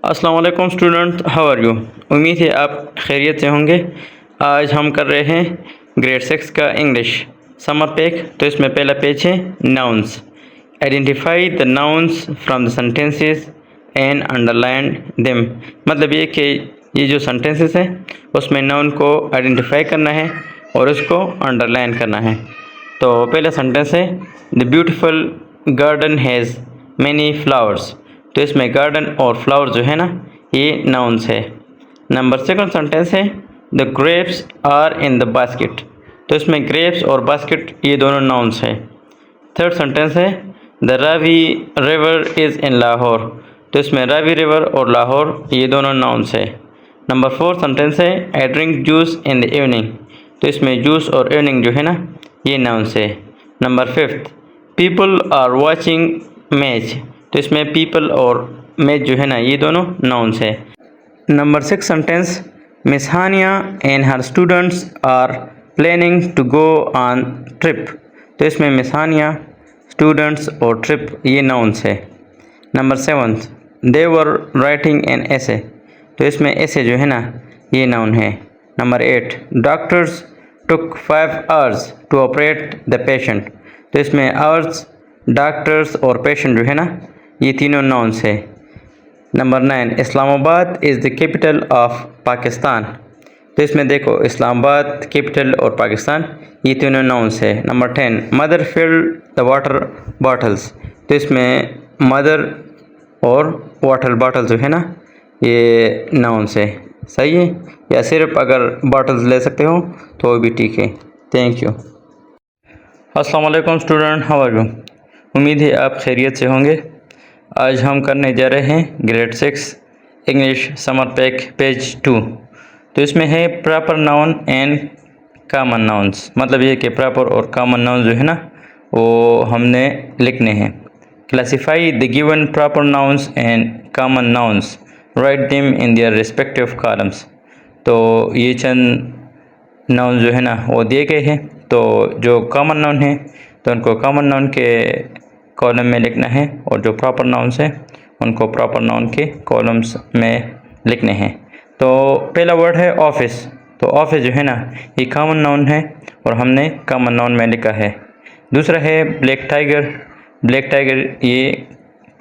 अस्सलाम वालेकुम student, how are you. उम्मीद है आप खैरियत से होंगे। आज हम कर रहे हैं ग्रेड 6 का इंग्लिश समर पैक। तो इसमें पहला पेज है nouns. Identify the nouns from the sentences and underline them. मतलब ये कि ये जो सेंटेंसेस हैं उसमें नाउन को आइडेंटिफाई करना है और उसको अंडरलाइन करना है। तो पहला सेंटेंस है the beautiful garden has many flowers. तो इसमें गार्डन और फ्लावर जो है ना ये नाउन्स है। नंबर सेकंड सेंटेंस है the grapes are in the basket. तो इसमें ग्रेप्स और बास्केट ये दोनों नाउन्स है। थर्ड सेंटेंस है the Ravi river is in Lahore. तो इसमें रावी रिवर और लाहौर ये दोनों नाउन्स है। नंबर फोर्थ सेंटेंस है I drink juice in the evening. तो इसमें जूस और इवनिंग जो है ना ये नाउन्स है। Number fifth people are watching match. तो इसमें पीपल और मैच जो है ना ये दोनों नाउन्स है। Number six sentence miss Hania and her students are planning to go on trip. तो इसमें मिस हानिया, स्टूडेंट्स और ट्रिप ये नाउन्स है। Number seventh they were writing an essay. तो इसमें एसे जो है ना ये नाउन है। Number eight doctors took 5 hours to operate the patient. तो इसमें आवर्स, डॉक्टर्स और पेशेंट जो है ना ये तीनों नाउन्स है। Number 9 Islamabad is the capital of Pakistan. तो इसमें देखो इस्लामाबाद, कैपिटल और पाकिस्तान ये तीनों नाउन्स है। Number 10 mother filled the water bottles. तो इसमें मदर और वाटर बॉटल जो है ना ये नाउन्स है। सही है, या सिर्फ अगर बॉटल्स ले सकते हो तो भी ठीक है। Thank you. अस्सलाम वालेकुम स्टूडेंट, हाउ आर यू। उम्मीद है आप खैरियत से होंगे। आज हम करने जा रहे हैं grade 6 English summer pack page 2। तो इसमें है proper noun and common nouns. मतलब ये कि प्रॉपर और कॉमन नाउन जो है ना वो हमने लिखने हैं। Classify the given proper nouns and common nouns, right them in their respective columns. तो ये चंद नाउन जो है ना वो दिए गए हैं। तो जो कॉमन नाउन है तो उनको कॉमन नाउन के कॉलम में लिखना है और जो प्रॉपर नाउन्स हैं उनको प्रॉपर नाउन के कॉलम्स में लिखने हैं। तो पहला वर्ड है ऑफिस। तो ऑफिस जो है ना ये कॉमन नाउन है और हमने कॉमन नाउन में लिखा है। दूसरा है ब्लैक टाइगर। ब्लैक टाइगर ये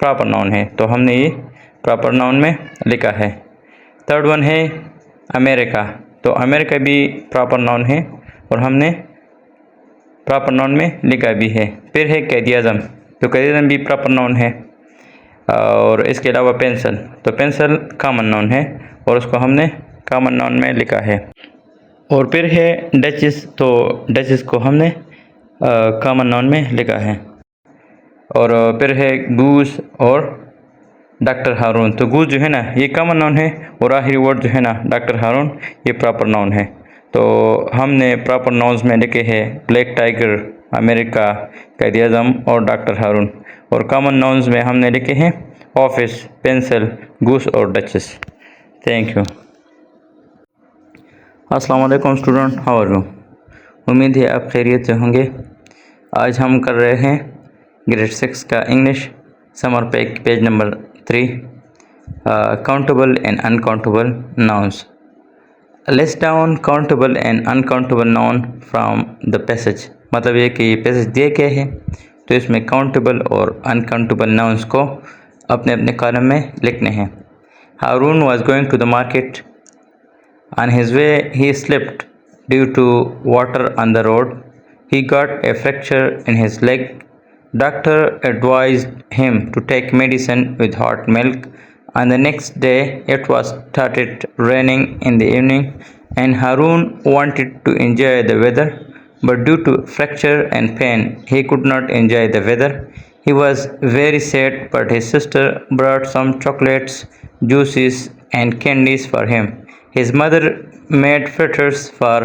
प्रॉपर नाउन है तो हमने ये प्रॉपर नाउन में लिखा है। थर्ड वन है अमेरिका। तो अमेरिका भी प्रॉपर नाउन है और हमने प्रॉपर नाउन में लिखा भी है। फिर है कैद-ए-आज़म। तो कैद-ए-आज़म भी प्रॉपर नाउन है। और इसके अलावा पेंसिल, तो पेंसिल कॉमन नाउन है और उसको हमने कॉमन नाउन में लिखा है। और फिर है डचेस। तो डचेस को हमने कॉमन नाउन में लिखा है। और फिर है गूस और डॉक्टर हारून। तो गूस जो है ना ये कॉमन नाउन है और आखिरी वर्ड जो है ना डॉक्टर हारून ये प्रॉपर नाउन है। तो हमने प्रॉपर नाउन्स में लिखे हैं ब्लैक टाइगर, अमेरिका, कैद-ए-आज़म और डॉक्टर हारून। और कॉमन नाउन्स में हमने लिखे हैं ऑफिस, पेंसिल, गूस और डचेस। Thank you. अस्सलाम वालेकुम स्टूडेंट, हाउ आर यू। उम्मीद है आप खैरियत से होंगे। आज हम कर रहे हैं ग्रेड 6 का English summer pack page number 3 countable and uncountable nouns. Let's down countable and uncountable noun from the passage. मतलब ये कि पैसेज दिए गए हैं तो इसमें काउंटेबल और अनकाउंटेबल नाउन्स को अपने अपने कॉलम में लिखने हैं। Haroon was going to the market. On his way he slipped due to water on the road. He got a fracture in his leg. Doctor advised him to take medicine with hot milk. On the next day, it was started raining in the evening, and Harun wanted to enjoy the weather, but due to fracture and pain, he could not enjoy the weather. He was very sad, but his sister brought some chocolates, juices, and candies for him. His mother made fritters for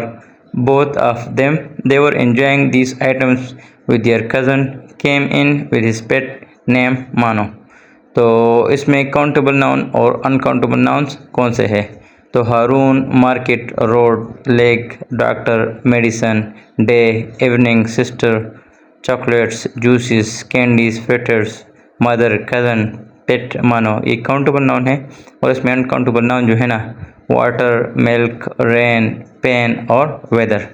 both of them. They were enjoying these items with their cousin, came in with his pet named Mano. तो इसमें countable noun और uncountable nouns कौन से हैं। तो Haroon, market, road, leg, doctor, medicine, day, evening, sister, chocolates, juices, candies, fritters, mother, cousin, pet Mano, ये countable noun है। और इसमें अनकाउंटेबल नाउन जो है ना, वाटर, मिल्क, रेन, पेन और वेदर,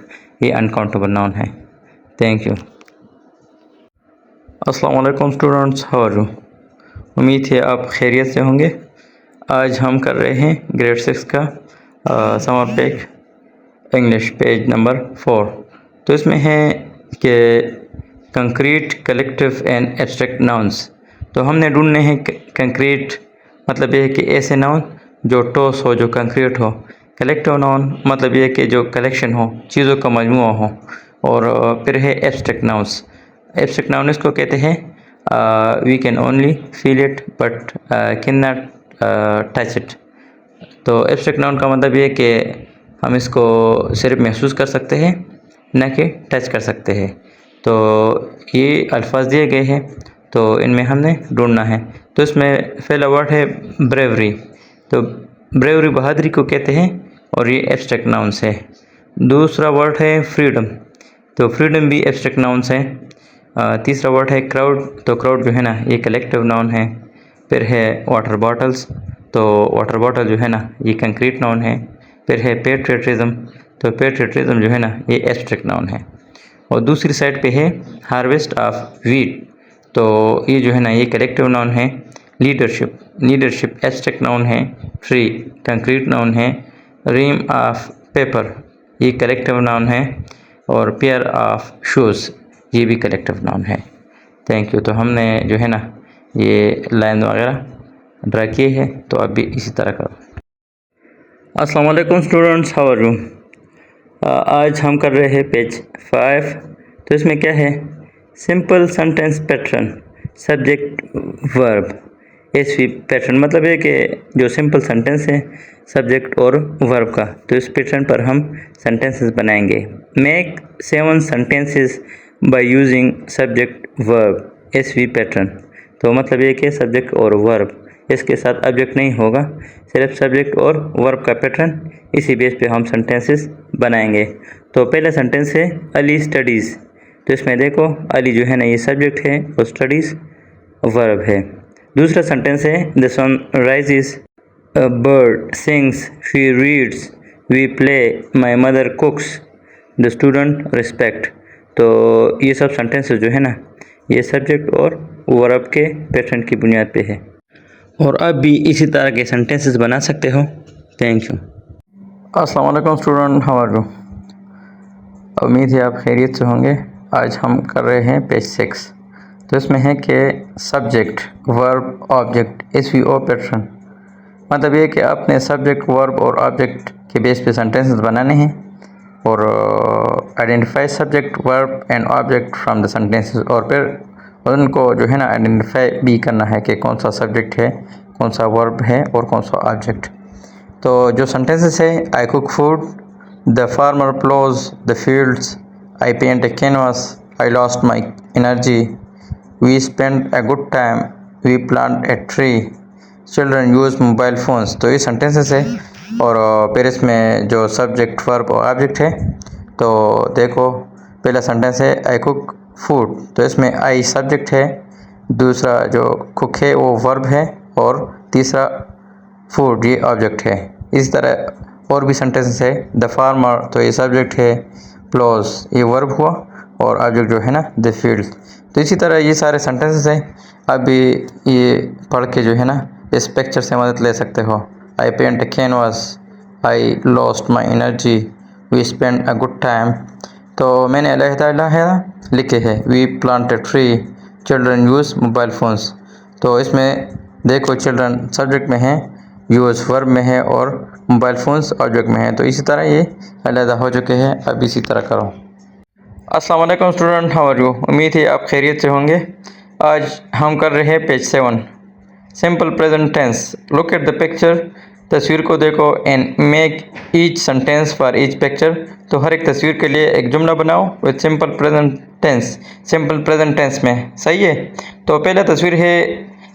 ये अनकाउंटेबल नाउन है। Thank you. अस्सलाम वालेकुम स्टूडेंट्स, हाउ आर यू? उम्मीद है आप खैरियत से होंगे। आज हम कर रहे हैं ग्रेड 6 का summer pack English, page number 4। तो इसमें है कि concrete, collective and abstract nouns. तो हमने ढूंढने हैं कंक्रीट, मतलब ये है कि ऐसे नाउन जो ठोस हो, जो कंक्रीट हो। कलेक्टिव नाउन मतलब ये है कि जो कलेक्शन हो, चीज़ों का मजमूआ हो। और फिर है एब्स्ट्रैक्ट नाउन्स। एब्स्ट्रैक्ट नाउन इसको कहते हैं we can only feel it but can not touch it. तो एब्स्ट्रैक्ट नाउन का मतलब ये है कि हम इसको सिर्फ महसूस कर सकते हैं, न कि टच कर सकते हैं। तो ये अल्फाज दिए गए हैं, तो इनमें हमने ढूंढना है। तो इसमें पहला वर्ड है ब्रेवरी। तो ब्रेवरी बहादुरी को कहते हैं और ये एब्स्ट्रैक्ट नाउन्स है। दूसरा वर्ड है फ्रीडम। तो फ्रीडम भी एब्स्ट्रैक्ट नाउन्स है। तीसरा वर्ड है क्राउड। तो क्राउड जो है ना, ये कलेक्टिव नाउन है। फिर है वाटर बॉटल्स। तो वाटर बॉटल जो है ना, ये कंक्रीट नाउन है। फिर है पेट्रियटिज्म। तो पेट्रियटिज्म जो है ना, ये एब्स्ट्रैक्ट नाउन है। और दूसरी साइड पे है हार्वेस्ट ऑफ व्हीट। तो ये जो है ना, ये कलेक्टिव नाउन है। लीडरशिप, लीडरशिप एब्स्ट्रैक्ट नाउन है। ट्री कंक्रीट नाउन है। रीम ऑफ पेपर, ये कलेक्टिव नाउन है। और पेयर ऑफ शूज़, ये भी कलेक्टिव नाउन है। Thank you. तो हमने जो है ना, ये लाइन वगैरह ड्रा किए हैं, तो आप भी इसी तरह करो। अस्सलाम वालेकुम स्टूडेंट्स, हाउ आर यू? आज हम कर रहे हैं पेज 5। तो इसमें क्या है, simple sentence pattern, subject verb SV pattern. मतलब है कि जो सिंपल सेंटेंस है, सब्जेक्ट और वर्ब का, तो इस पैटर्न पर हम सेंटेंसेस बनाएंगे। Make 7 sentences by using subject verb SV pattern. तो मतलब ये कि सब्जेक्ट और वर्ब, इसके साथ ऑब्जेक्ट नहीं होगा, सिर्फ सब्जेक्ट और वर्ब का पैटर्न, इसी बेस पे हम सेंटेंसेस बनाएंगे। तो पहला सेंटेंस है अली स्टडीज़। तो इसमें देखो, अली जो है ना, ये सब्जेक्ट है और स्टडीज़ वर्ब है। दूसरा सेंटेंस है the sun rises, a bird sings, she reads, we play, my mother cooks, the student respect. तो ये सब सेंटेंसेस जो है ना, ये सब्जेक्ट और वर्ब के पैटर्न की बुनियाद पे है। और आप भी इसी तरह के सेंटेंसेस बना सकते हो। Thank you. अस्सलाम वालेकुम स्टूडेंट, हाउ आर यू? उम्मीद है आप खैरियत से होंगे। आज हम कर रहे हैं पेज 6। तो इसमें है कि subject verb object SVO pattern. मतलब ये कि आपने सब्जेक्ट वर्ब और ऑब्जेक्ट के बेस पे सेंटेंसेस बनाने हैं और identify subject verb and object from the sentences. और फिर उनको जो है ना, आइडेंटिफाई भी करना है कि कौन सा सब्जेक्ट है, कौन सा वर्ब है और कौन सा ऑब्जेक्ट। तो जो सेंटेंसेस है, I cook food, the farmer ploughs the fields, I paint a canvas, I lost my energy, we spend a good time, we plant a tree, children use mobile phones. तो ये sentences है। और फिर इसमें जो subject verb और object है, तो देखो, पहला सेंटेंस है आई कुक फूड। तो इसमें आई सब्जेक्ट है, दूसरा जो कुक है वो वर्ब है, और तीसरा फूड ये ऑब्जेक्ट है। इस तरह और भी सेंटेंसेस है, द फार्मर, तो ये सब्जेक्ट है, प्लोज ये वर्ब हुआ, और ऑब्जेक्ट जो है ना द फील्ड। तो इसी तरह ये सारे सेंटेंसेस हैं। अभी ये पढ़ के जो है ना, इस पिक्चर से मदद ले सकते हो। I paint a canvas, I lost my energy, we spend a good time. तो मैंने अलग-अलग लिखे हैं, we plant a tree, children use mobile phones. तो इसमें देखो, चिल्ड्रन सब्जेक्ट में है, यूज़ वर्ब में है, और मोबाइल फ़ोन्स ऑब्जेक्ट में है। तो इसी तरह ये अलग हो चुके हैं। अब इसी तरह करो। अस्सलाम वालेकुम स्टूडेंट, हाउ आर यू? उम्मीद है आप खैरियत से होंगे। आज हम कर रहे हैं page 7, simple present tense. Look at the picture, तस्वीर को देखो, and make each sentence for each picture. तो हर एक तस्वीर के लिए एक जुमला बनाओ with simple present tense, simple present tense में। सही है। तो पहला तस्वीर है,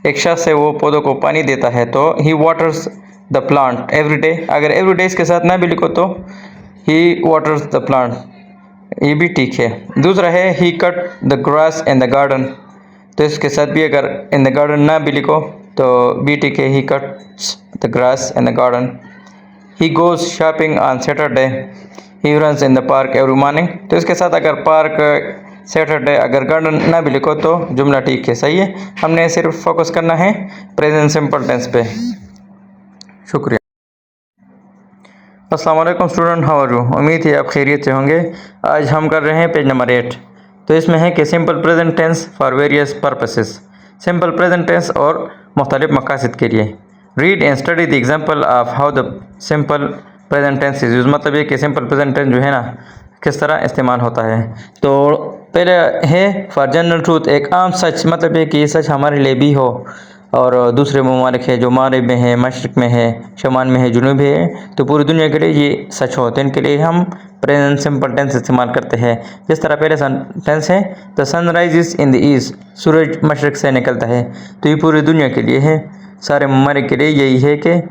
एक शख्स है, वो पौधों को पानी देता है। तो he waters the plant every day. अगर एवरी डे इसके साथ ना भी लिखो तो ही वाटर्स द प्लांट, ये भी ठीक है। दूसरा है he cut the grass in the garden. तो इसके साथ भी अगर इन द गार्डन ना भी लिखो तो BTK he cuts the grass in the garden. He goes shopping on Saturday. He runs in the park every morning. तो इसके साथ अगर पार्क सैटरडे अगर गार्डन ना भी लिखो तो जुमला ठीक है, सही है। हमने सिर्फ फोकस करना है प्रेजेंट सिंपल टेंस पे। शुक्रिया। अस्सलाम वालेकुम स्टूडेंट, हाउ आर यू। उम्मीद है आप खैरियत से होंगे। आज हम कर रहे हैं पेज नंबर 8। तो इसमें है कि simple present tense for various purposes, simple present tense और मुख्तलिफ मकासद के लिए। Read and study the example of how the simple present tense is use. मतलब ये कि सिंपल प्रेजेंट टेंस जो है ना किस तरह इस्तेमाल होता है। तो पहले है फॉर जनरल ट्रूथ, एक आम सच, मतलब ये कि ये सच हमारे लिए भी हो और दूसरे ममालिक है जो मागरिब में है, मशरक़ में है, शमाल में है, जुनूब में है, तो पूरी दुनिया के लिए ये सच हो। तो इनके लिए हम प्रेजेंट सिंपल टेंस इस्तेमाल करते हैं। जिस तरह पहले टेंस है the sunrise is in the east, सूरज मशरक़ से निकलता है। तो ये पूरी दुनिया के लिए है, सारे ममालिक के लिए यही है कि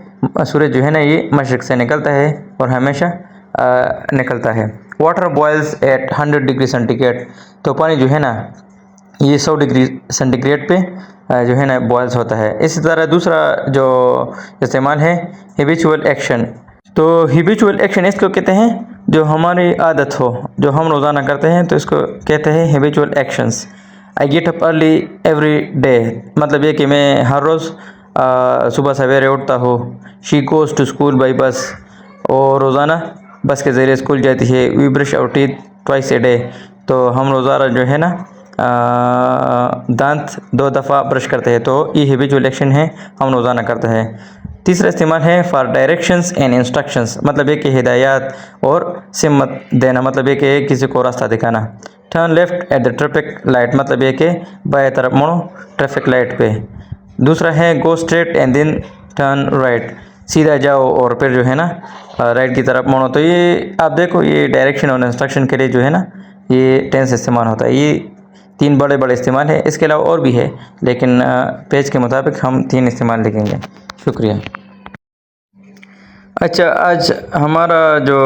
सूरज जो है ना ये मशरक़ से निकलता है और हमेशा निकलता है। Water boils at 100 degree centigrade, तो पानी जो है ना ये 100 डिग्री सेंटीग्रेड पे जो है ना बॉयल्स होता है। इसी तरह दूसरा जो इस्तेमाल है हैबिचुअल एक्शन। तो हैबिचुअल एक्शन इसको कहते हैं जो हमारी आदत हो, जो हम रोज़ाना करते हैं, तो इसको कहते हैं habitual actions. I get up early every day, मतलब ये कि मैं हर रोज़ सुबह सवेरे उठता हूँ। She goes to school by bus, और रोज़ाना बस के ज़रिए स्कूल जाती है। We brush our teeth twice a day, तो हम रोज़ाना जो है ना दांत 2 दफ़ा ब्रश करते हैं। तो ये हैबिचुअल एक्शन है, हम रोज़ाना करते हैं। तीसरा इस्तेमाल है फॉर डायरेक्शंस एंड इंस्ट्रक्शंस, मतलब एक हिदायत और सिमत देना, मतलब एक किसी को रास्ता दिखाना। Turn left at the traffic light, मतलब एक बाएं तरफ मुड़ो ट्रैफिक लाइट पे। दूसरा है go straight and then turn right, सीधा जाओ और फिर जो है ना राइट की तरफ मुड़ो। तो ये आप देखो, ये डायरेक्शन और इंस्ट्रक्शन के लिए जो है ना ये टेंस इस्तेमाल होता है। ये 3 बड़े बड़े इस्तेमाल है, इसके अलावा और भी है, लेकिन पेज के मुताबिक हम 3 इस्तेमाल लिखेंगे। शुक्रिया। अच्छा, आज हमारा जो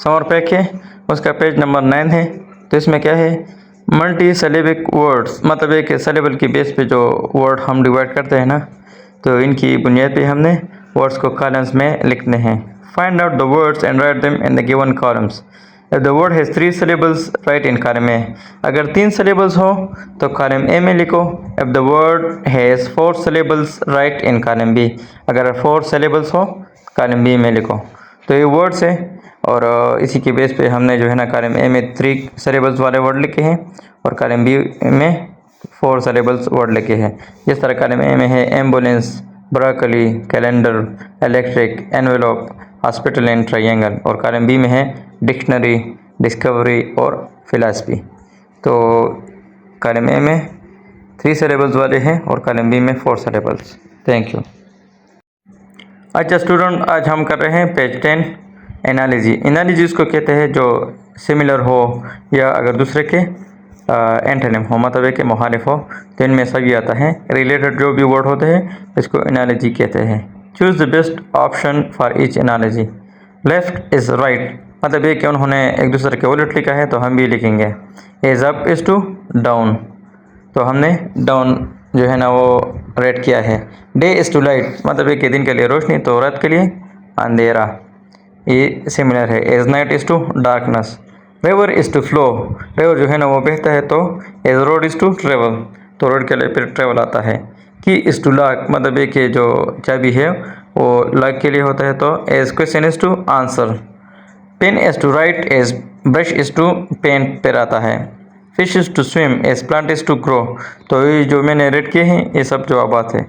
समर पैक है उसका पेज नंबर 9 है। तो इसमें क्या है, मल्टी सिलेबिक वर्ड्स, मतलब एक सिलेबल की बेस पे जो वर्ड हम डिवाइड करते हैं ना, तो इनकी बुनियाद पे हमने वर्ड्स को कॉलम्स में लिखने हैं। Find out the words and write them in the given columns. If the word has 3 syllables write in column A, अगर 3 syllables हो तो कॉलम ए में लिखो। If the word has 4 syllables write in column B, अगर 4 syllables हो column B में लिखो। तो ये वर्ड्स है और इसी के बेस पे हमने जो है ना कॉलम ए में 3 syllables वाले वर्ड लिखे हैं और कॉलम बी में 4 syllables वर्ड लिखे हैं। जिस तरह कॉलम ए में है ambulance, broccoli, calendar, electric, envelope, hospital and triangle, और कॉलम बी में है डिक्शनरी, डिस्कवरी और फिलॉसफी। तो कॉलम ए में 3 syllables वाले हैं और कॉलम बी में 4 syllables। Thank you. अच्छा स्टूडेंट, आज हम कर रहे हैं पेज 10 एनालिजी। एनालिजी उसको कहते हैं जो सिमिलर हो या अगर दूसरे के एंटोनिम हो, मतलब है कि मुखालिफ हो, तो इनमें सभी आता है। रिलेटेड जो भी वर्ड होते हैं इसको एनालिजी कहते हैं। Choose the best option for each analogy. Left is right, मतलब ये कि उन्होंने एक दूसरे के उलट लिखा है तो हम भी लिखेंगे। As up is to down, तो हमने डाउन जो है ना वो रेड किया है। डे इज़ टू लाइट, मतलब एक दिन के लिए रोशनी तो रात के लिए अंधेरा, ये सिमिलर है। As night is to darkness. River is to flow, river जो है ना वो बहता है। तो as road is to travel, तो रोड के लिए फिर ट्रेवल आता है। की इज़ टू लॉक, मतलब एक जो चाबी है वो लॉक के लिए होता है। तो as question is to answer. Pen is to write, as brush is to paint पर आता है। Fish is to swim, as plant is to grow. तो ये जो मैंने रेड किए हैं ये सब जवाबात है।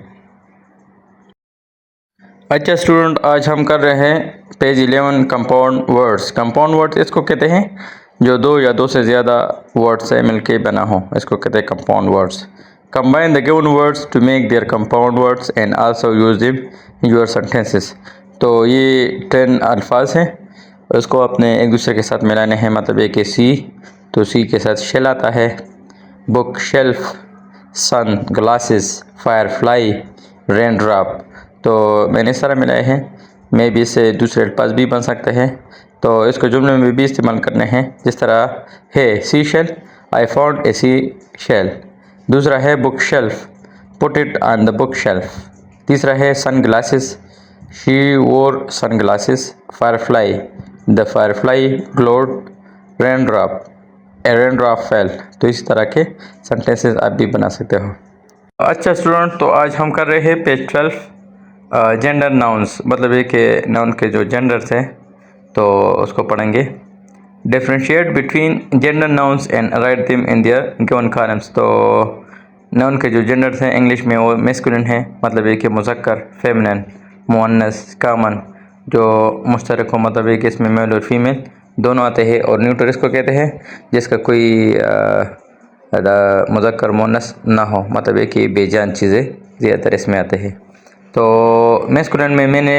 अच्छा स्टूडेंट, आज हम कर रहे हैं page 11 compound words. Compound words इसको कहते हैं जो 2 या 2 से ज़्यादा वर्ड से मिलके बना हो, इसको कहते हैं compound words. Combine the given words to make their compound words and also use them in your sentences. तो ये 10 अल्फाज हैं, उसको अपने एक दूसरे के साथ मिलाने हैं। मतलब एक सी, तो सी के साथ शेल आता है। Book, shelf, sun, glasses, firefly, raindrop. तो मैंने सारा मिलाए हैं। मे भी इससे दूसरे अल्फाज भी बन सकते हैं, तो इसको जुमले में भी इस्तेमाल करने हैं। जिस तरह है seashell, I found a seashell. दूसरा है book shelf, put it on the book shelf. तीसरा है sunglasses, she wore sunglasses. Firefly, the firefly glowed. Raindrop, a raindrop fell. तो इस तरह के sentences आप भी बना सकते हो। अच्छा स्टूडेंट, तो आज हम कर रहे हैं पेज 12 जेंडर नाउन्स, मतलब ये कि नाउन के जो जेंडर्स हैं तो उसको पढ़ेंगे। Differentiate between gender nouns and write them in their given columns. तो नाउन के जो जेंडर्स हैं इंग्लिश में वो मैस्कुलिन है, मतलब ये कि मुज़क्कर, फेमिनिन, मुअन्नस, कॉमन। जो मुश्तरक हो मतलब ये कि इसमें मेल और फीमेल दोनों आते हैं। और न्यूट्रल इसको कहते हैं जिसका कोई मुज़क्कर मुअन्नस ना हो, मतलब ये कि बेजान चीज़ें ज़्यादातर इसमें आते हैं। तो मैस्कुलिन में मैंने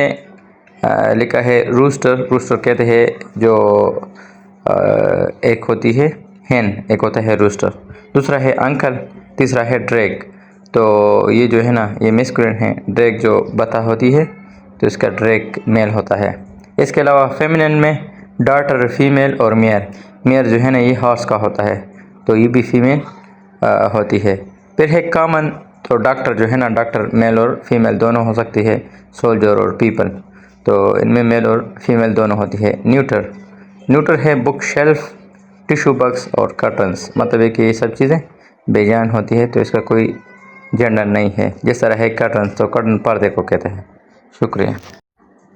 लिखा है रूस्टर। रूस्टर कहते हैं जो एक होती है हैन, एक होता है रूस्टर। दूसरा है अंकल, तीसरा है ड्रैग। तो ये जो है ना ये मैस्कुलिन है। ड्रैग जो बता होती है तो इसका ड्रैग मेल होता है। इसके अलावा फेमिनिन में डॉटर फीमेल और मेयर। मेयर जो है ना ये हॉर्स का होता है, तो ये भी फीमेल होती है। फिर है कॉमन, तो डॉक्टर जो है ना डॉक्टर मेल और फीमेल दोनों हो सकती है। सोल्जर और पीपल, तो इनमें मेल और फीमेल दोनों होती है। न्यूटर, न्यूटर है बुक शेल्फ, टिश्यू बॉक्स और कर्टन्स, मतलब है कि ये सब चीज़ें बेजान होती है तो इसका कोई जेंडर नहीं है। जिस तरह है कर्टन्स, तो कर्टन पर्दे को कहते हैं। शुक्रिया।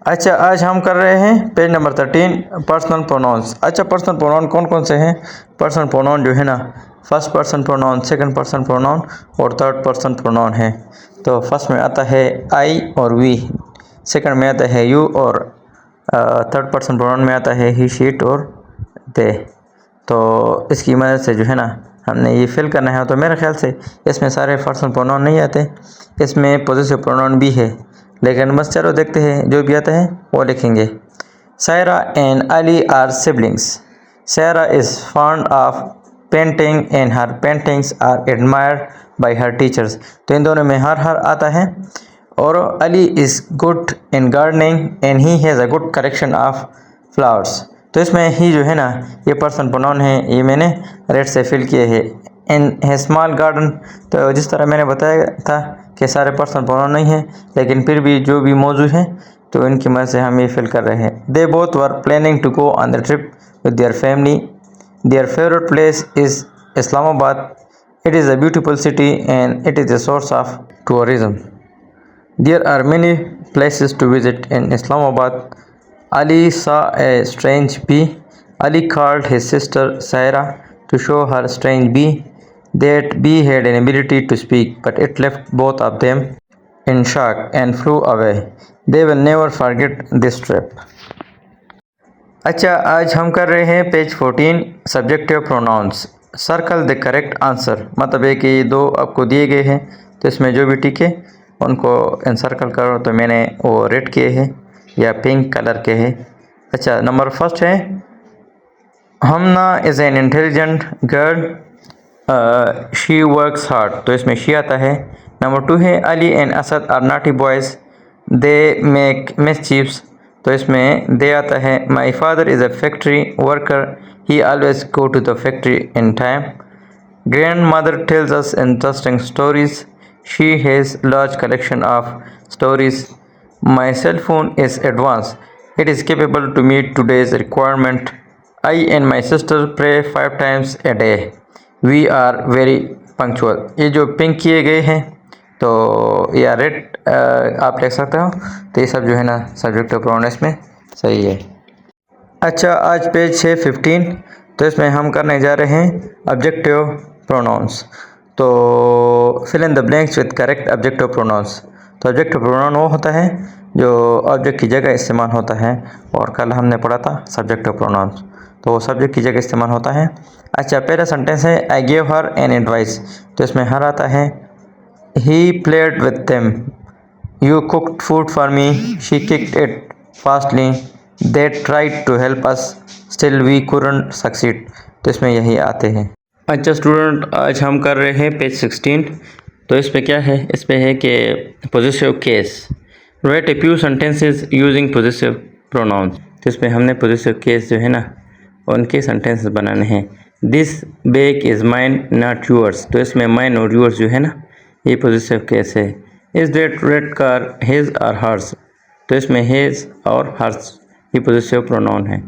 अच्छा, आज हम कर रहे हैं पेज नंबर 13 पर्सनल प्रोनाउंस। अच्छा, पर्सनल प्रोनाउन कौन कौन से हैं? पर्सनल प्रोनाउन जो है ना first person pronoun, second person pronoun और थर्ड पर्सन प्रोनाउन है। तो फर्स्ट में आता है आई और वी, सेकंड में आता है यू और थर्ड पर्सन प्रोनाउन में आता है ही, शी, इट और दे। तो इसकी मदद से जो है ना हमने ये फिल करना है। तो मेरे ख्याल से इसमें सारे पर्सनल प्रोनाउन नहीं आते, इसमें पॉजिटिव प्रोनाउन भी है, लेकिन बस चलो देखते हैं जो भी आता है वो लिखेंगे। Saira and Ali are siblings. Saira is fond of painting and her paintings are admired by her teachers. तो इन दोनों में हर आता है। और Ali is good in gardening and he has a good collection of flowers. तो इसमें ही जो है ना ये पर्सन प्रोनाउन है, ये मैंने रेड से फिल किए हैं। इन है स्मॉल गार्डन, तो जिस तरह मैंने बताया था कि सारे पर्सन प्रोनाउन नहीं है, लेकिन फिर भी जो भी मौजूद है तो इनकी मदद से हम ये फिल कर रहे हैं। They both were planning to go on the trip with their family. Their favourite place is Islamabad. It is a beautiful city and it is a source of tourism. There are many places to visit in Islamabad. Ali saw a strange bee. Ali called his sister Saira to show her strange bee. That bee had an ability to speak, but it left both of them in shock and flew away. They will never forget this trip. अच्छा, आज हम कर रहे हैं page 14 subjective pronouns. Circle the correct answer, मतलब है कि दो आपको दिए गए हैं तो इसमें जो भी टिके उनको एनसर्कल करो। तो मैंने वो रेड किए हैं या पिंक कलर के हैं। अच्छा, नंबर फर्स्ट है Hamna is an intelligent girl, she works hard. तो इसमें शी आता है। नंबर 2 है Ali and Asad are naughty boys, they make mischiefs. तो इसमें दे आता है। My father is a factory worker, he always go to the factory in time. Grandmother tells us interesting stories, she has large collection of stories. My cell phone is advanced. It is capable to meet today's requirement. I and my sister pray 5 times a day. We are very punctual. ये जो pink किए गए हैं तो या red आप लिख सकते हो। तो ये सब जो है ना सब्जेक्टिव प्रोनाउन इसमें सही है। अच्छा, आज पेज है 15। तो इसमें हम करने जा रहे हैं ऑब्जेक्टिव प्रोनाउंस। तो fill in the blanks with correct objective pronouns. तो ऑब्जेक्टिव प्रोनाउन वो होता है जो ऑब्जेक्ट की जगह इस्तेमाल होता है, और कल हमने पढ़ा था सब्जेक्टिव प्रोनाउंस, तो वो सब्जेक्ट की जगह इस्तेमाल होता है। अच्छा, पहला सेंटेंस है I give her an advice. तो इसमें हर आता है। He played with them, you cooked food for me, she kicked it fastly, they tried to help us, still we couldn't succeed. तो इसमें यही आते हैं। अच्छा स्टूडेंट, आज हम कर रहे हैं पेज 16। तो इस पे क्या है? इस पे है कि possessive case, right a few sentences using possessive pronoun. तो इस पे हमने पोजेसिव केस जो है ना उनके सेंटेंसेस बनाने हैं। This bag is mine not yours. तो इसमें माइन और यूअर्स जो है ना ये पॉजिटिव केस है। Is that red car his और हर्स, तो इसमें हिज और हर्स ये पॉजिटिव प्रोनाउन है,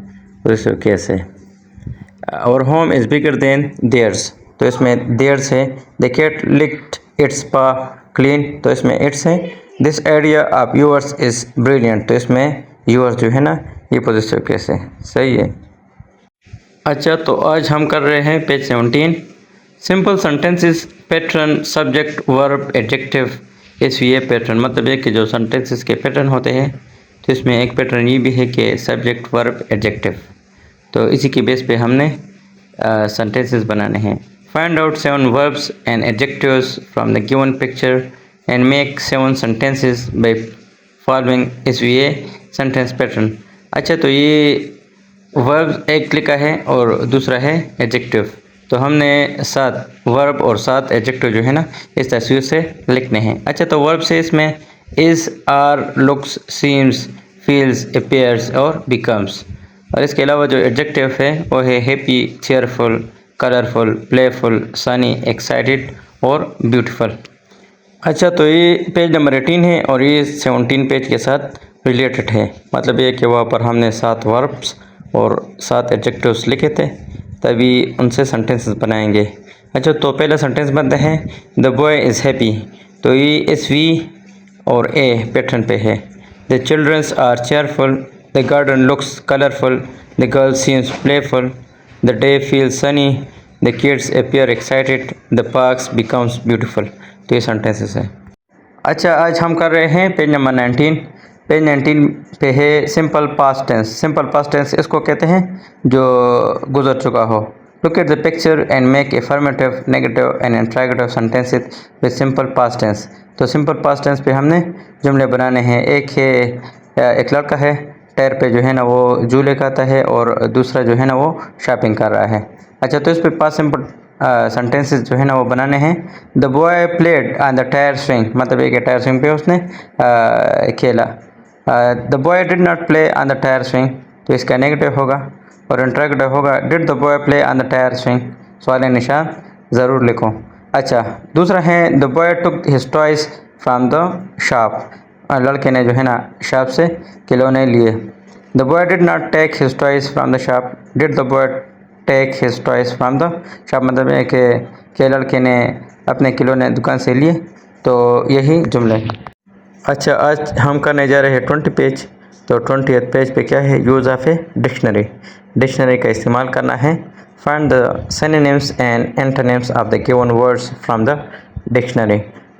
पॉजिटिव केस है। और home is bigger than theirs, तो इसमें देयर्स है। The cat licked its paw clean, तो इसमें इट्स है। This idea of yours is brilliant, तो इसमें यूअर्स जो है ना ये पॉजिटिव केस है, सही है। अच्छा, तो आज हम कर रहे हैं page 17 simple sentences pattern subject verb adjective SVA pattern. मतलब ये कि जो सेंटेंसेस के पैटर्न होते हैं, तो इसमें एक पैटर्न ये भी है कि सब्जेक्ट वर्ब एडजेक्टिव, तो इसी की बेस पे हमने सेंटेंसेस बनाने हैं। Find out 7 verbs and adjectives from the given picture and make 7 sentences by following SVA sentence pattern. अच्छा, तो ये वर्ब एक लिखा है और दूसरा है एडजेक्टिव, तो हमने 7 वर्ब और 7 एडजेक्टिव जो है ना इस तस्वीर से लिखने हैं। अच्छा, तो वर्ब से इसमें is, are, looks, seems, feels, appears और बिकम्स। और इसके अलावा जो एडजेक्टिव है वो है happy, cheerful, colourful, playful, sunny, excited और ब्यूटीफुल। अच्छा, तो ये पेज नंबर 18 है और ये 17 पेज के साथ रिलेटेड है। मतलब ये कि वहाँ पर हमने 7 वर्ब्स और 7 एडजेक्टिव्स लिखे थे, तभी उनसे सेंटेंसेस बनाएंगे। अच्छा, तो पहला सेंटेंस बनता है द बॉय इज़ हैप्पी, तो ये एस वी और ए पैटर्न पे है। The childrens are cheerful, the garden looks colourful, the girl seems playful, the day feels sunny, the kids appear excited, the parks becomes beautiful. तो ये sentences है। अच्छा, आज हम कर रहे हैं पेज नंबर 19। पेज 19 पे है simple past tense. Simple past tense इसको कहते हैं जो गुजर चुका हो। Look at the picture and make affirmative, negative and interrogative sentences with simple past tense. तो सिंपल पास्ट टेंस पे हमने जुमले बनाने हैं। एक है एक लड़का है, टायर पे जो है ना वो झूले खाता है, और दूसरा जो है ना वो शॉपिंग कर रहा है। अच्छा, तो इस पे पास्ट सिंपल सेंटेंसेस जो है ना वो बनाने हैं। The boy played on the tyre swing, मतलब एक टायर स्विंग पे उसने खेला। The boy did not play on the tyre swing, तो इसका नेगेटिव होगा। और इंट्रोगेटिव होगा did the boy play on the tyre swing, सवाल निशान ज़रूर लिखो। अच्छा, दूसरा है the boy took his toys from the shop, लड़के ने जो है ना शॉप से खिलौने लिए। The boy did not take his toys from the shop, did the boy take his toys from the shop, मतलब है कि लड़के ने अपने खिलौने दुकान से लिए। तो यही जुमले हैं। अच्छा, आज हम करने जा रहे हैं 20 पेज। तो 20th पेज पे क्या है, use of a dictionary. Dictionary का इस्तेमाल करना है। Find the synonyms and antonyms of the given words from the dictionary.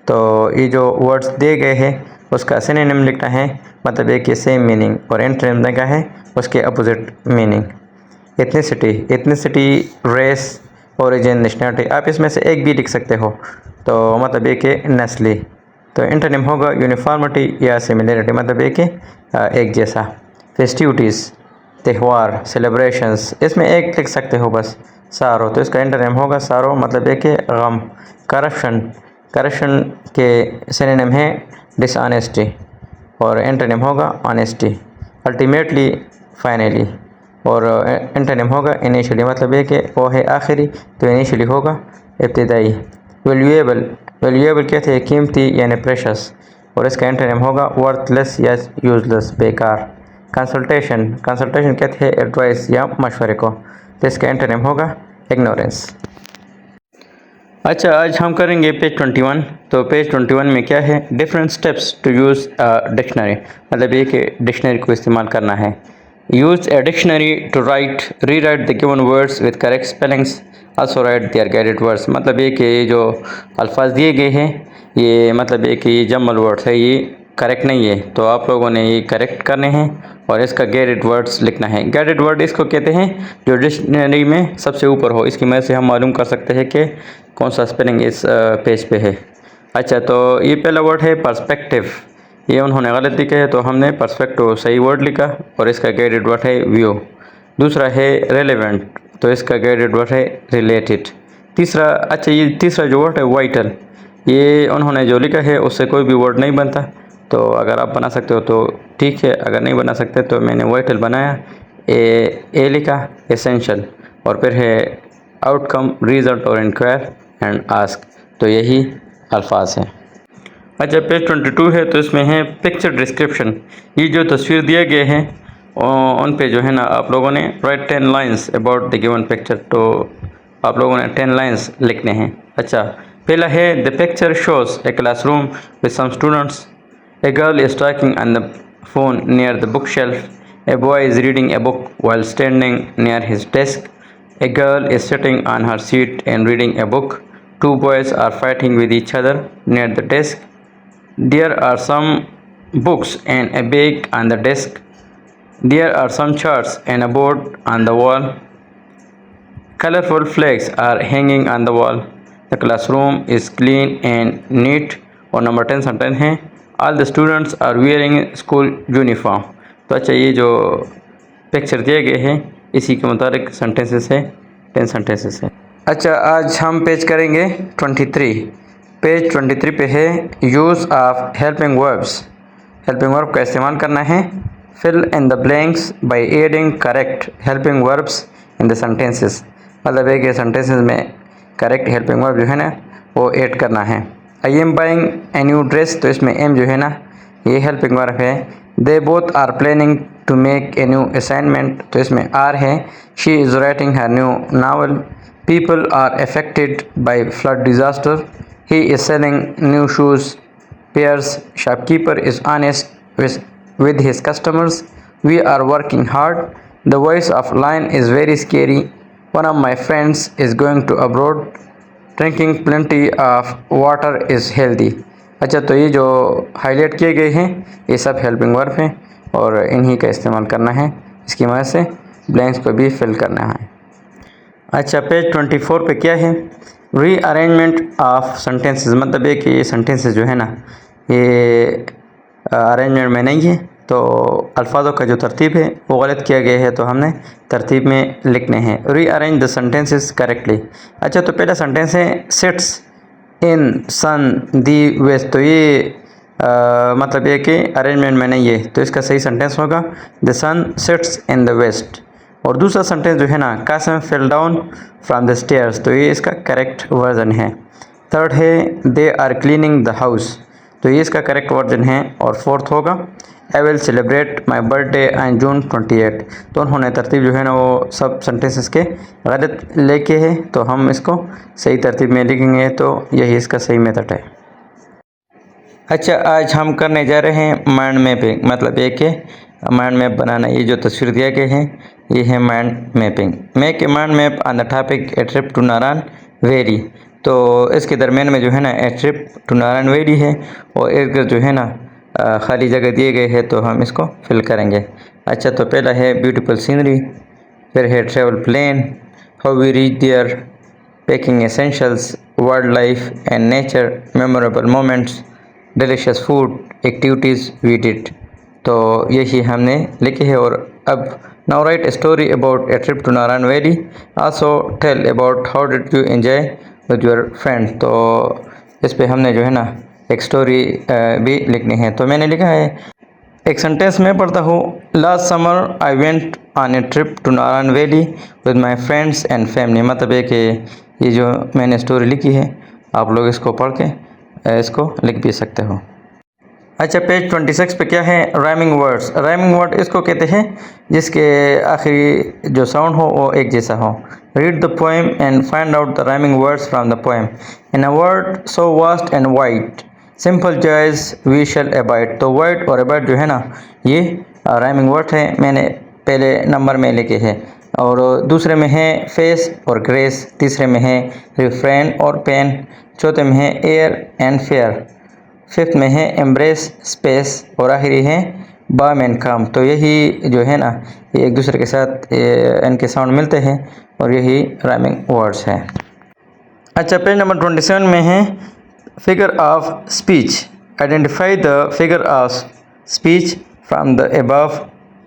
तो ये जो वर्ड्स दिए गए हैं उसका सिनोनिम लिखना है, मतलब एक ये सेम मीनिंग, और एंटोनिम लिखा है उसके opposite meaning. Ethnicity, race, origin, nationality, आप इसमें से एक भी लिख सकते हो, तो मतलब एक है नस्ली। तो एंटोनिम होगा यूनिफॉर्मिटी या सिमिलरिटी, मतलब एक जैसा। फेस्टिविटीज़, त्यौहार, सेलिब्रेशंस, इसमें एक लिख सकते हो बस, सारो, तो इसका एंटोनिम होगा सारो, मतलब एक है गम। करप्शन, करप्शन के सिनोनिम है डिसऑनेस्टी, और एंटोनिम होगा ऑनेस्टी। अल्टीमेटली, फाइनली, और एंटोनिम होगा इनिशियली, मतलब ये कि वो है आखिरी, तो इनिशियली होगा इब्तिदाई। वैल्यूएबल, वैल्यूएबल कहते हैं कीमती यानी प्रेशस, और इसका एंटोनिम होगा वर्थलेस या यूजलेस, बेकार। कंसल्टेशन, कंसल्टेशन कहते हैं एडवाइस या मशवरे को, तो इसका एंटोनिम होगा इग्नोरेंस। अच्छा, आज हम करेंगे पेज 21। तो पेज 21 में क्या है, different steps to use dictionary, मतलब ये कि डिक्शनरी को इस्तेमाल करना है। Use a dictionary to rewrite the given words with correct spellings, also write their guided words। मतलब ये कि ये जो अल्फाज दिए गए हैं, ये मतलब ये कि ये जम्बल वर्ड्स है, ये करेक्ट नहीं है, तो आप लोगों ने ये करेक्ट करने हैं और इसका गाइडेड वर्ड्स लिखना है। गाइडेड वर्ड इसको कहते हैं जो डिक्शनरी में सबसे ऊपर हो, इसकी मदद से हम मालूम कर सकते हैं कि कौन सा स्पेलिंग इस पेज पे है। अच्छा, तो ये पहला वर्ड है पर्सपेक्टिव, ये उन्होंने गलत लिखा है, तो हमने पर्सपेक्टिव सही वर्ड लिखा, और इसका गाइडेड वर्ड है व्यू। दूसरा है रेलेवेंट, तो इसका गाइडेड वर्ड है रिलेटेड। तीसरा, अच्छा ये तीसरा जो वर्ड है वाइटल, ये उन्होंने जो लिखा है उससे कोई भी वर्ड नहीं बनता, तो अगर आप बना सकते हो तो ठीक है, अगर नहीं बना सकते तो मैंने वाइटल बनाया। ए लिखा एसेंशियल, और फिर है आउटकम, रिजल्ट और इंक्वायर एंड आस्क, तो यही अल्फाज हैं। अच्छा, पेज 22 है तो इसमें है पिक्चर डिस्क्रिप्शन। ये जो तस्वीर दिए गए हैं उन पे जो है ना आप लोगों ने right 10 lines about the given picture, तो आप लोगों ने 10 लाइन्स लिखने हैं। अच्छा, पहला है the picture shows a classroom with some students, a girl is talking on the phone near the book shelf, a boy is reading a book while standing near his desk, a girl is sitting on her seat and reading a book, two boys are fighting with each other near the desk, there are some books and a bag on the desk, there are some charts and a board on the wall, colorful flags are hanging on the wall, the classroom is clean and neat। और number 10 sentence है all the students are wearing school uniform। तो अच्छा, ये जो picture दिए गए हैं इसी के मुताबिक सेंटेंसेस है, 10 सेंटेंसेस है। अच्छा, आज हम पेज करेंगे 23। पेज 23 पे है use of helping verbs. Helping verb का इस्तेमाल करना है। Fill in the blanks by adding correct helping verbs in the sentences. मतलब है कि सेंटेंसेस में करेक्ट हेल्पिंग वर्ब जो है ना वो ऐड करना है। I am buying a new dress, तो इसमें एम जो है ना ये हेल्पिंग वर्ब है। They both are planning to make a new assignment, तो इसमें आर है। She is writing her new novel. People are affected by flood disaster. He is selling new shoes pairs. Shopkeeper is honest with his customers, we are working hard, the voice of lion is very scary, one of my friends is going to abroad, drinking plenty of water is healthy। अच्छा, तो ये जो highlight किए गए हैं ये सब helping verb हैं और इन्हीं का इस्तेमाल करना है। इसकी मदद से ब्लैंक्स को भी फिल करना है। अच्छा, पेज 24 पे क्या है रीअरेंजमेंट ऑफ सेंटेंसेस। मतलब है कि ये सेंटेंसेस जो है ना ये अरेंजमेंट में नहीं है, तो अल्फाजों का जो तरतीब है वो गलत किया गया है, तो हमने तरतीब में लिखने हैं। Rearrange the sentences correctly. अच्छा, तो पहला सेंटेंस है sits in sun the waste, तो ये मतलब ये कि अरेंजमेंट में नहीं है, तो इसका सही सेंटेंस होगा the sun sits in the west. और दूसरा सेंटेंस जो है ना Qasim fell down from the stairs, तो ये इसका करेक्ट वर्जन है। थर्ड है they are cleaning the house, तो ये इसका करेक्ट वर्जन है। और फोर्थ होगा I will celebrate my birthday on June 28। तो उन्होंने तरतीब जो है ना वो सब सेंटेंसेस के गलत लेके है, तो हम इसको सही तरतीब में लिखेंगे, तो यही इसका सही मेथड है। अच्छा, आज हम करने जा रहे हैं माइंड मैपिंग। मतलब ये कि माइंड मैप बनाना। ये जो तस्वीर दिया गया है ये है mind mapping. Make a mind map on the topic a trip to Narayan valley, तो इसके दरमियान में जो है ना a trip to Narayan valley है और इर्द गिर्द जो है ना खाली जगह दिए गए हैं, तो हम इसको फिल करेंगे। अच्छा, तो पहला है ब्यूटीफुल सीनरी, फिर है travel plan, how we reach there, packing essentials, wild life and nature, memorable moments, delicious food, activities we did. तो यही हमने लिखे है। और अब now write story about a trip to Narayan valley, also tell about how did you enjoy with your friend. तो इस पे हमने जो है ना एक स्टोरी भी लिखनी है। तो मैंने लिखा है, एक सेंटेंस में पढ़ता हूँ, last summer I went on a trip to Narayan valley with my friends and family. मतलब है कि ये जो मैंने स्टोरी लिखी है आप लोग इसको पढ़ के इसको लिख भी सकते हो। अच्छा, पेज 26 पे क्या है राइमिंग वर्ड्स। राइमिंग वर्ड इसको कहते हैं जिसके आखिरी जो साउंड हो वो एक जैसा हो। Read the poem and find out the rhyming words from the poem. In a word so vast and wide, simple joys we shall abide. तो वाइड और अबाइड जो है ना ये राइमिंग वर्ड है, मैंने पहले नंबर में लिखे हैं। और दूसरे में है फेस और ग्रेस, तीसरे में है रिफ्रेन और पेन, चौथे में है एयर एंड फेयर, फिफ्थ में है एम्ब्रेस स्पेस और आखिरी है बाम एंड काम। तो यही जो है ना ये एक दूसरे के साथ इनके साउंड मिलते हैं और यही राइमिंग वर्ड्स हैं। अच्छा, पेज नंबर 27 में है figure of speech. Identify the figure of speech from the above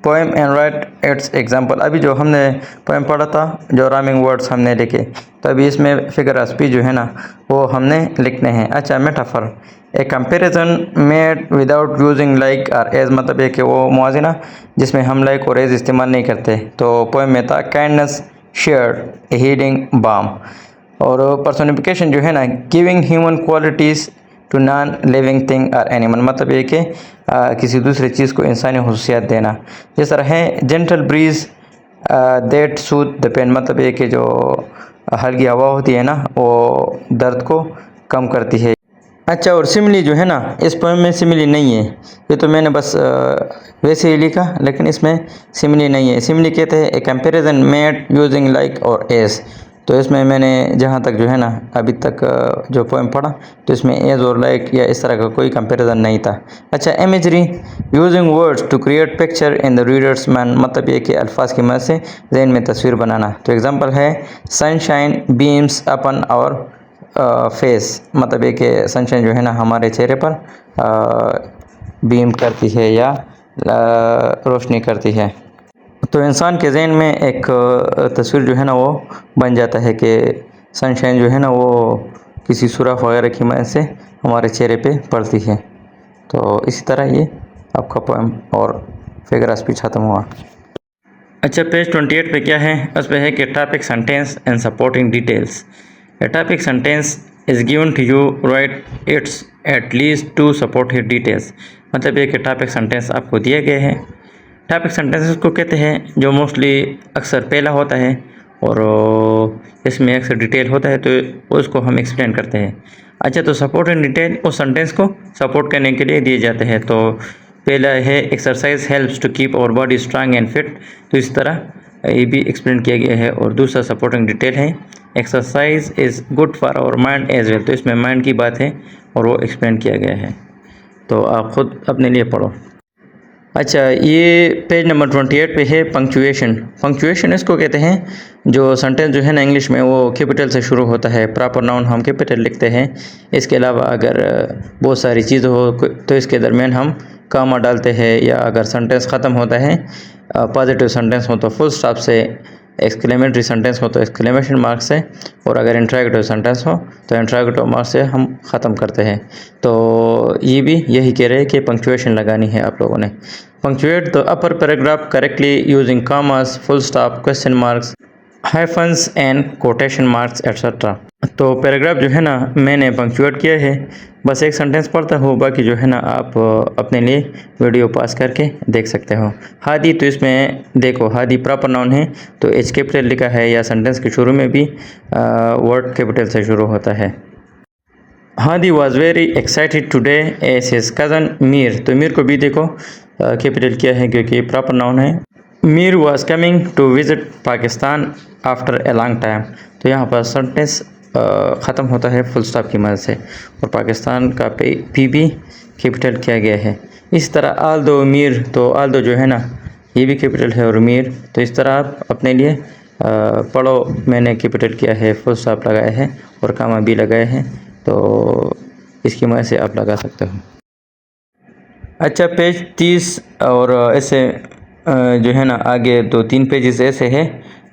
poem and right it's example. अभी जो हमने पोएम पढ़ा था जो राइमिंग वर्ड्स हमने लिखे, तो अभी इसमें फिगर ऑफ स्पीच जो है ना वो हमने लिखने हैं। अच्छा, metaphor, a comparison made without using like और एज। मतलब है कि वो मुआजिना जिसमें हम लाइक और एज इस्तेमाल नहीं करते। तो पोएम में था kindness shared a healing balm. और पर्सोनिफिकेशन जो है ना, giving human qualities to non living thing और एनिमल, मतलब ये कि किसी दूसरी चीज़ को इंसानी खसूसियात देना। जिस तरह है gentle breeze that soothe the pain, मतलब ये कि जो हल्की हवा होती है ना वो दर्द को कम करती है। अच्छा, और सिमिली जो है ना, इस पोएम में सिमिली नहीं है, ये तो मैंने बस वैसे ही लिखा, लेकिन इसमें सिमिली नहीं है। सिमिली कहते हैं ए कंपैरिजन मेड यूजिंग लाइक और एज। तो इसमें मैंने जहाँ तक जो है ना अभी तक जो पोएम पढ़ा, तो इसमें एज और लाइक या इस तरह का कोई कंपैरिजन नहीं था। अच्छा, imagery using words to create picture in the reader's mind, मतलब ये कि अल्फाज की मदद से जहन में तस्वीर बनाना। तो एग्जांपल है सनशाइन बीम्स अपन और फेस, मतलब ये कि सनशाइन जो है ना हमारे चेहरे पर बीम करती है या रोशनी करती है। तो इंसान के जहन में एक तस्वीर जो है ना वो बन जाता है कि सनशाइन जो है ना वो किसी सुराख वगैरह की मदद से हमारे चेहरे पे पड़ती है। तो इसी तरह ये आपका पोएम और फिगर स्पीच खत्म हुआ। अच्छा, पेज 28 पे क्या है, उस पे है कि topic sentence and supporting details. A topic sentence is given to you, write its at least 2 supporting details, मतलब ये कि टॉपिक सेंटेंस आपको दिए गए हैं। टॉपिक सेंटेंसेस को कहते हैं जो मोस्टली अक्सर पहला होता है और इसमें अक्सर डिटेल होता है, तो उसको हम एक्सप्लेन करते हैं। अच्छा, तो सपोर्ट एंड डिटेल उस सेंटेंस को सपोर्ट करने के लिए दिए जाते हैं। तो पहला है exercise helps to keep our body strong and fit, तो इस तरह ये भी एक्सप्लेन किया गया है। और दूसरा सपोर्टिंग डिटेल है exercise is good for our mind as well, तो इसमें माइंड की बात है और वो एक्सप्लेन किया गया है। तो आप ख़ुद अपने लिए पढ़ो। अच्छा, ये पेज नंबर 28 पे है पंक्चुएशन। पंक्चुएशन इसको कहते हैं जो सेंटेंस जो है ना इंग्लिश में वो कैपिटल से शुरू होता है। प्रॉपर नाउन हम कैपिटल लिखते हैं। इसके अलावा अगर बहुत सारी चीज़ हो तो इसके दरमियान हम कामा डालते हैं, या अगर सेंटेंस ख़त्म होता है पॉजिटिव सेंटेंस हो तो फुल स्टॉप से, एक्सक्लेमेटरी सेंटेंस हो तो एक्सक्लेमेशन मार्क से, और अगर इंट्रोगेटिव सेंटेंस हो तो इंट्रोगेटिव मार्क से हम ख़त्म करते हैं। तो ये भी यही कह रहे हैं कि पंक्चुएशन लगानी है आप लोगों ने। Punctuate the upper paragraph correctly using commas, full stop, question marks, hyphens and quotation marks etcetera. तो पैराग्राफ जो है ना मैंने पंक्चुएट किया है, बस एक सेंटेंस पढ़ता हूँ, बाकी जो है ना आप अपने लिए वीडियो पास करके देख सकते हो। हादी, तो इसमें देखो हादी प्रॉपर नाउन है तो एच कैपिटल लिखा है, या सेंटेंस के शुरू में भी वर्ड कैपिटल से शुरू होता है। Hadi was very excited today as his cousin Mir, तो मीर को भी देखो कैपिटल किया है क्योंकि प्रॉपर नाउन है। Mir was coming to visit Pakistan after a long time, तो यहाँ पर सेंटेंस ख़त्म होता है फुल स्टॉप की मदद से, और पाकिस्तान का पी भी कैपिटल किया गया है। इस तरह आल दो मीर, तो आल दो जो है ना ये भी कैपिटल है, और मीर, तो इस तरह आप अपने लिए पढ़ो। मैंने कैपिटल किया है, फुल स्टॉप लगाया है और कामा भी लगाया है, तो इसकी मदद से आप लगा सकते हो। अच्छा, पेज 30 और ऐसे जो है ना आगे 2-3 पेजेस ऐसे है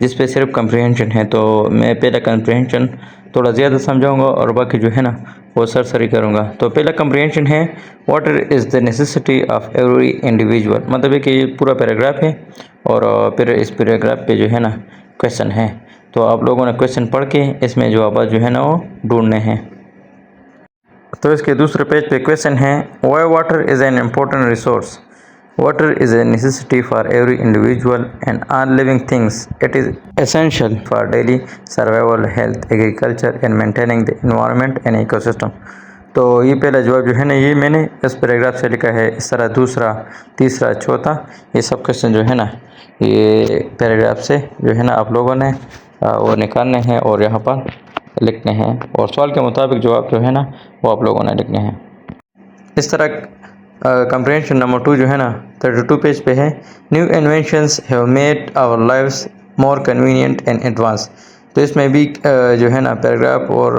जिस पे सिर्फ कंप्रीहेंशन है। तो मैं पहला कंप्रीहेंशन थोड़ा ज़्यादा समझाऊंगा और बाकी जो है ना वो सरसरी करूंगा। तो पहला कंप्रीहेंशन है water is the necessity of every individual, मतलब है कि ये पूरा पैराग्राफ है और फिर इस पैराग्राफ पे जो है ना क्वेश्चन है। तो आप लोगों ने क्वेश्चन पढ़ के इसमें जवाब जो है ना वो ढूंढने हैं। तो इसके दूसरे पेज पे क्वेश्चन है Y water is an important resource. Water is a necessity for every individual and all living things. It is essential for daily survival, health, agriculture and maintaining the environment and ecosystem. तो ये पहला जवाब जो है ना ये मैंने इस पैराग्राफ से लिखा है। इस तरह दूसरा, तीसरा, चौथा, ये सब क्वेश्चन जो है ना ये पैराग्राफ से जो है ना आप लोगों ने वो निकालने हैं और यहाँ पर लिखने हैं, और सवाल के मुताबिक जवाब जो है ना वो आप लोगों ने लिखने हैं। इस तरह कंप्रीहेंशन नंबर 2 जो है ना 32 पेज पे है new inventions have made our lives more convenient and advance. तो इसमें भी जो है ना पैराग्राफ और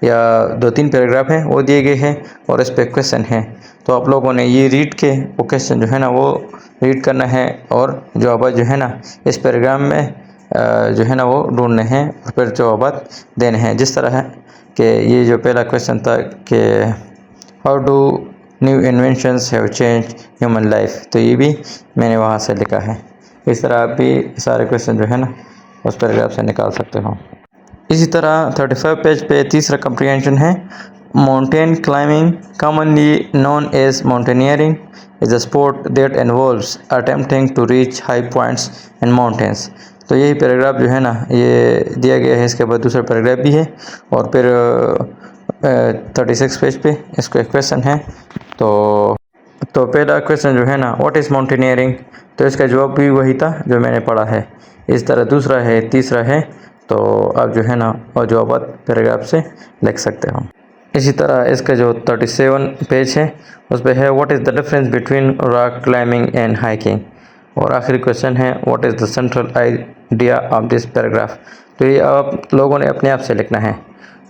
या 2-3 पैराग्राफ हैं वो दिए गए हैं और इस पे क्वेश्चन है। तो आप लोगों ने ये रीड के वो क्वेश्चन जो है ना वो रीड करना है और जवाब जो है ना इस पैराग्राफ में जो है ना वो ढूंढने हैं और फिर जवाब देने हैं। जिस तरह है कि ये जो पहला क्वेश्चन था कि how do new inventions have change human life, तो ये भी मैंने वहाँ से लिखा है। इस तरह आप भी सारे क्वेश्चन जो है ना उस पैराग्राफ से निकाल सकते हो। इसी तरह 35 पेज पे तीसरा कंप्रीहेंशन है mountain climbing commonly known as mountaineering is a sport that involves attempting to reach high points in mountains. तो यही पैराग्राफ जो है ना ये दिया गया है, इसके बाद दूसरा पैराग्राफ भी है और फिर 36 पेज पे इसको एक क्वेश्चन है। तो पहला क्वेश्चन जो है ना व्हाट इज़ माउंटेनियरिंग, तो इसका जवाब भी वही था जो मैंने पढ़ा है। इस तरह दूसरा है, तीसरा है, तो आप जो है ना और जवाब पैराग्राफ से लिख सकते हो। इसी तरह इसका जो 37 पेज है उस पर है what is the difference between rock climbing and hiking, और आखिरी क्वेश्चन है what is the central idea of this paragraph. तो ये आप लोगों ने अपने आप से लिखना है।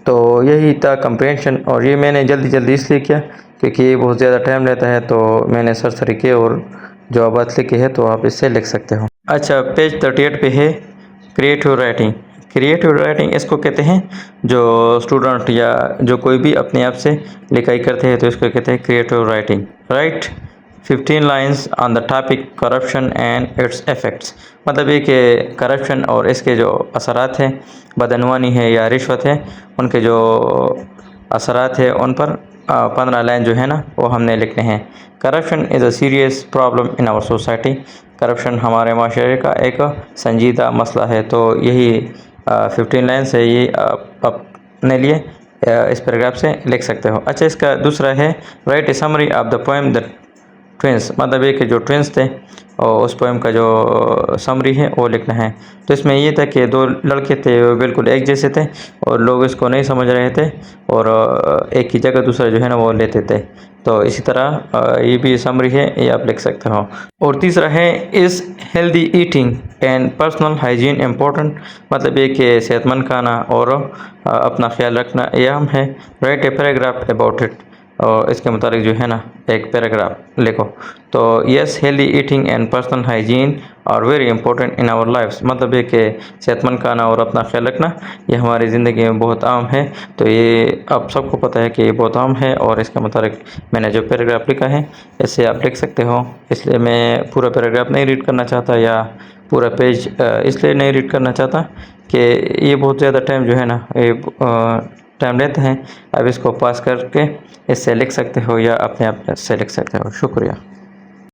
तो यही था कंप्रीहेंशन, और ये मैंने जल्दी इसलिए किया क्योंकि ये बहुत ज़्यादा टाइम लेता है, तो मैंने सरसरी के और जवाब लिखे हैं, तो आप इससे लिख सकते हो। अच्छा, पेज 38 पे है क्रिएटिव राइटिंग। क्रिएटिव राइटिंग इसको कहते हैं जो स्टूडेंट या जो कोई भी अपने आप से लिखाई करते हैं तो इसको कहते हैं creative writing. Right 15 lines on the topic corruption and it's effects, मतलब ये कि करप्शन और इसके जो असरात हैं, बदनवानी है या रिश्वत है, उनके जो असरात है उन पर 15 लाइन जो है ना वो हमने लिखने हैं। Corruption is a serious problem in our society, corruption हमारे माशरे का एक संजीदा मसला है। तो यही 15 लाइन्स है, ये आप अपने लिए इस पैराग्राफ से लिख सकते हो। अच्छा, इसका दूसरा है right A summary of the poem the twins, मतलब ये कि जो ट्विंस थे और उस पोएम का जो समरी है वो लिखना है। तो इसमें ये था कि दो लड़के थे वो बिल्कुल एक जैसे थे और लोग इसको नहीं समझ रहे थे और एक की जगह दूसरा जो है ना वो लेते थे। तो इसी तरह ये भी समरी है, ये आप लिख सकते हो। और तीसरा है is healthy eating and personal hygiene important, मतलब ये कि सेहतमंद खाना और अपना ख्याल रखना अहम है। Right a paragraph about it, और इसके मुताबिक जो है ना एक पैराग्राफ लिखो। तो yes healthy eating and personal hygiene are very important in our lifes, मतलब ये कि सेहतमंद खाना और अपना ख्याल रखना ये हमारी ज़िंदगी में बहुत आम है। तो ये आप सबको पता है कि ये बहुत आम है, और इसके मुताबिक मैंने जो पैराग्राफ लिखा है इससे आप लिख सकते हो। इसलिए मैं पूरा पैराग्राफ नहीं रीड करना चाहता या पूरा पेज इसलिए नहीं रीड करना चाहता कि ये बहुत ज़्यादा टाइम जो है ना ये टाइम लेते हैं। अब इसको पास करके इससे लिख सकते हो या अपने आप से लिख सकते हो। शुक्रिया।